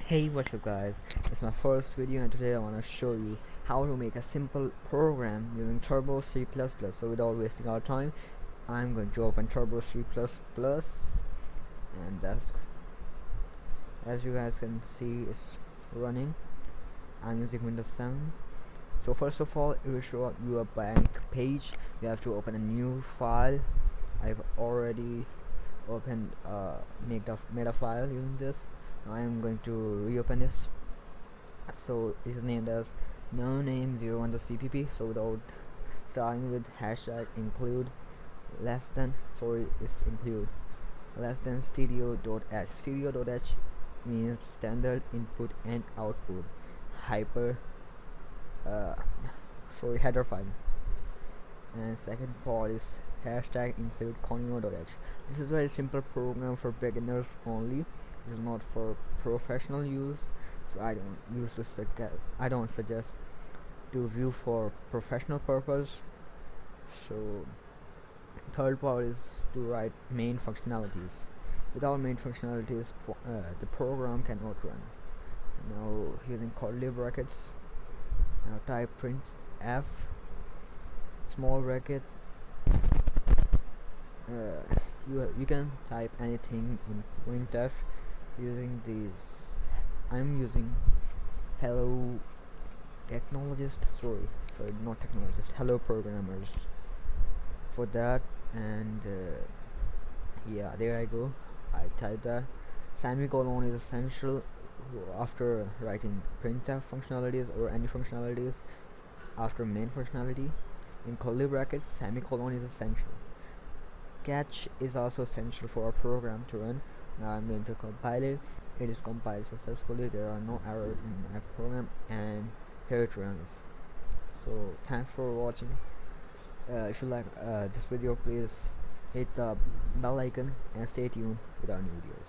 Hey, what's up guys, it's my first video and today I want to show you how to make a simple program using Turbo C++. So without wasting our time, I'm going to open Turbo C++ and that's, as you guys can see, it's running. I'm using Windows 7. So first of all, it will show up you a blank page. You have to open a new file. I've already opened made a file using this. Now I am going to reopen this. So it is named as no name 01.cpp. so without starting with hashtag include less than, sorry, it's include less than stereo.h. Stereo.h means standard input and output hyper uh, header file. And second part is hashtag include conio.h. This is a very simple program for beginners only. It is not for professional use, so I don't suggest to view for professional purpose. So third part is to write main functionalities. Without main functionalities, the program cannot run. Now using curly brackets, now type print f small bracket. You can type anything in printf using these. I'm using hello technologist, sorry, not technologist, hello programmers for that. And yeah, there I go, I typed that. Semicolon is essential after writing printf functionalities or any functionalities after main functionality. In curly brackets, semicolon is essential. Catch is also essential for a program to run. Now I'm going to compile it. It is compiled successfully. There are no errors in my program, and here it runs. So thanks for watching. If you like this video, please hit the bell icon and stay tuned with our new videos.